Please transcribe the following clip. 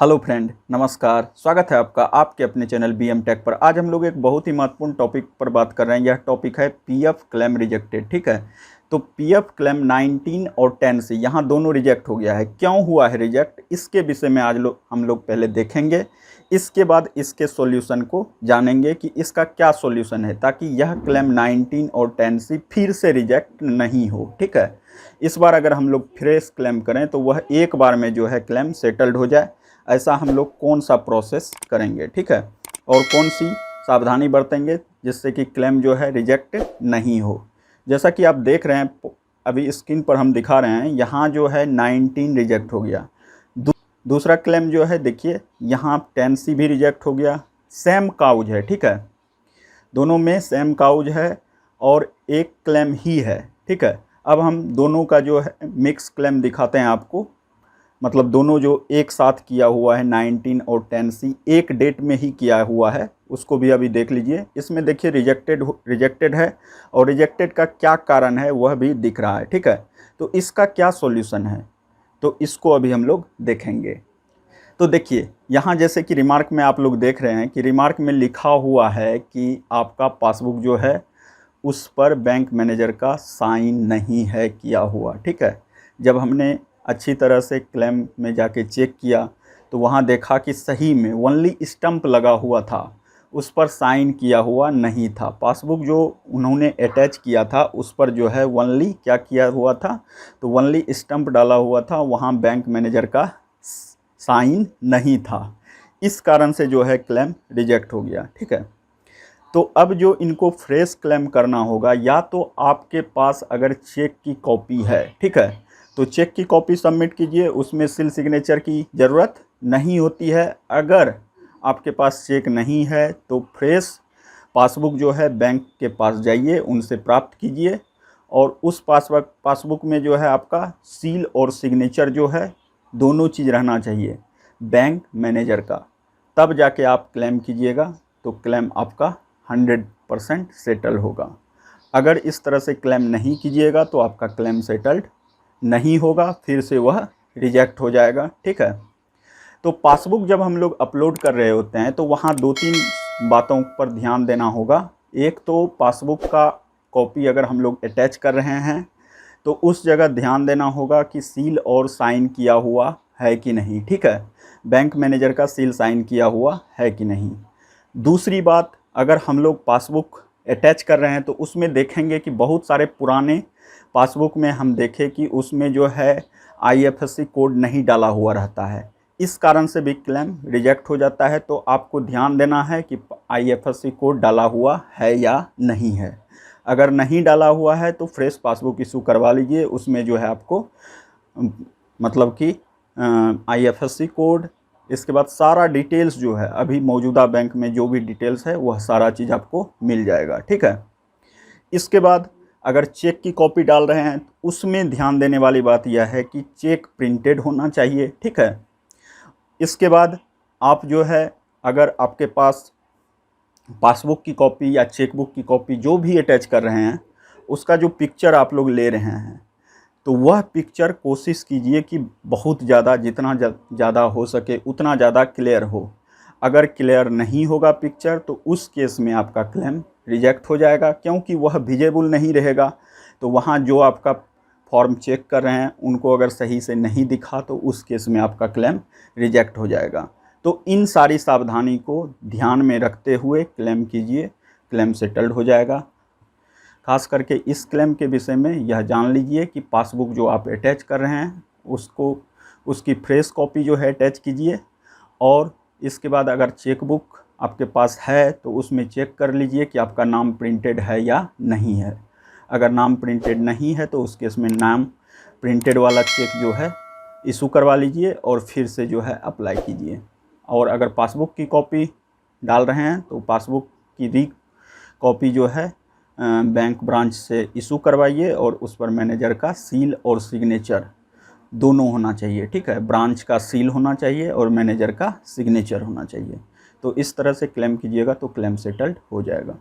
Hello friend, नमस्कार। स्वागत है आपका आपके अपने चैनल बीएम टेक पर। आज हम लोग एक बहुत ही महत्वपूर्ण टॉपिक पर बात कर रहे हैं। यह टॉपिक है पीएफ क्लेम रिजेक्टेड। ठीक है, तो पीएफ क्लेम 19 और 10 से यहाँ दोनों रिजेक्ट हो गया है। क्यों हुआ है रिजेक्ट, इसके विषय में आज हम लोग पहले देखेंगे। इसके बाद इसके सॉल्यूशन को जानेंगे कि इसका क्या सॉल्यूशन है, ताकि यह क्लेम 19 और 10 से फिर से रिजेक्ट नहीं हो। ठीक है, इस बार अगर हम लोग फ्रेश क्लेम करें तो वह एक बार में जो है क्लेम सेटल्ड हो जाए। ऐसा हम लोग कौन सा प्रोसेस करेंगे, ठीक है, और कौन सी सावधानी बरतेंगे जिससे कि क्लेम जो है रिजेक्ट नहीं हो। जैसा कि आप देख रहे हैं, अभी स्क्रीन पर हम दिखा रहे हैं, यहाँ जो है 19 रिजेक्ट हो गया। दूसरा क्लेम जो है देखिए, यहाँ 10C भी रिजेक्ट हो गया। सेम काउज है, ठीक है, दोनों में सेम काउज है और एक क्लेम ही है। ठीक है, अब हम दोनों का जो है मिक्स क्लेम दिखाते हैं आपको। मतलब दोनों जो एक साथ किया हुआ है 19 और 10C एक डेट में ही किया हुआ है, उसको भी अभी देख लीजिए। इसमें देखिए रिजेक्टेड है, और रिजेक्टेड का क्या कारण है वह भी दिख रहा है। ठीक है, तो इसका क्या सॉल्यूशन है, तो इसको अभी हम लोग देखेंगे। तो देखिए यहाँ जैसे कि रिमार्क में आप लोग देख रहे हैं कि रिमार्क में लिखा हुआ है कि आपका पासबुक जो है उस पर बैंक मैनेजर का साइन नहीं है किया हुआ। ठीक है, जब हमने अच्छी तरह से क्लेम में जाके चेक किया तो वहाँ देखा कि सही में ओनली स्टम्प लगा हुआ था, उस पर साइन किया हुआ नहीं था। पासबुक जो उन्होंने अटैच किया था उस पर जो है ओनली क्या किया हुआ था, तो ओनली स्टम्प डाला हुआ था, वहाँ बैंक मैनेजर का साइन नहीं था। इस कारण से जो है क्लेम रिजेक्ट हो गया। ठीक है, तो अब जो इनको फ्रेश क्लेम करना होगा, या तो आपके पास अगर चेक की कॉपी है, ठीक है, तो चेक की कॉपी सबमिट कीजिए, उसमें सील सिग्नेचर की ज़रूरत नहीं होती है। अगर आपके पास चेक नहीं है तो फ्रेश पासबुक जो है बैंक के पास जाइए, उनसे प्राप्त कीजिए, और उस पासबुक में जो है आपका सील और सिग्नेचर जो है दोनों चीज़ रहना चाहिए बैंक मैनेजर का, तब जाके आप क्लेम कीजिएगा, तो क्लेम आपका 100% सेटल होगा। अगर इस तरह से क्लेम नहीं कीजिएगा तो आपका क्लेम सेटल्ड नहीं होगा, फिर से वह रिजेक्ट हो जाएगा। ठीक है, तो पासबुक जब हम लोग अपलोड कर रहे होते हैं तो वहाँ 2-3 बातों पर ध्यान देना होगा। एक तो पासबुक का कॉपी अगर हम लोग अटैच कर रहे हैं तो उस जगह ध्यान देना होगा कि सील और साइन किया हुआ है कि नहीं। ठीक है, बैंक मैनेजर का सील साइन किया हुआ है कि नहीं। दूसरी बात, अगर हम लोग पासबुक अटैच कर रहे हैं तो उसमें देखेंगे कि बहुत सारे पुराने पासबुक में हम देखें कि उसमें जो है IFSC कोड नहीं डाला हुआ रहता है, इस कारण से भी क्लेम रिजेक्ट हो जाता है। तो आपको ध्यान देना है कि IFSC कोड डाला हुआ है या नहीं है। अगर नहीं डाला हुआ है तो फ्रेश पासबुक इशू करवा लीजिए, उसमें जो है आपको मतलब कि IFSC कोड, इसके बाद सारा डिटेल्स जो है अभी मौजूदा बैंक में जो भी डिटेल्स है वह सारा चीज़ आपको मिल जाएगा। ठीक है, इसके बाद अगर चेक की कॉपी डाल रहे हैं तो उसमें ध्यान देने वाली बात यह है कि चेक प्रिंटेड होना चाहिए। ठीक है, इसके बाद आप जो है अगर आपके पास पासबुक की कॉपी या चेकबुक की कॉपी जो भी अटैच कर रहे हैं, उसका जो पिक्चर आप लोग ले रहे हैं, तो वह पिक्चर कोशिश कीजिए कि बहुत ज़्यादा, जितना ज़्यादा हो सके उतना ज़्यादा क्लियर हो। अगर क्लियर नहीं होगा पिक्चर तो उस केस में आपका क्लेम रिजेक्ट हो जाएगा, क्योंकि वह विजिबल नहीं रहेगा। तो वहाँ जो आपका फॉर्म चेक कर रहे हैं उनको अगर सही से नहीं दिखा तो उस केस में आपका क्लेम रिजेक्ट हो जाएगा। तो इन सारी सावधानी को ध्यान में रखते हुए क्लेम कीजिए, क्लेम सेटल्ड हो जाएगा। खास करके इस क्लेम के विषय में यह जान लीजिए कि पासबुक जो आप अटैच कर रहे हैं उसकी फ्रेश कॉपी जो है अटैच कीजिए, और इसके बाद अगर चेकबुक आपके पास है तो उसमें चेक कर लीजिए कि आपका नाम प्रिंटेड है या नहीं है। अगर नाम प्रिंटेड नहीं है तो उस केस में नाम प्रिंटेड वाला चेक जो है इशू करवा लीजिए और फिर से जो है अप्लाई कीजिए। और अगर पासबुक की कॉपी डाल रहे हैं तो पासबुक की कॉपी जो है बैंक ब्रांच से इशू करवाइए, और उस पर मैनेजर का सील और सिग्नेचर दोनों होना चाहिए। ठीक है, ब्रांच का सील होना चाहिए और मैनेजर का सिग्नेचर होना चाहिए। तो इस तरह से क्लेम कीजिएगा तो क्लेम सेटल्ड हो जाएगा।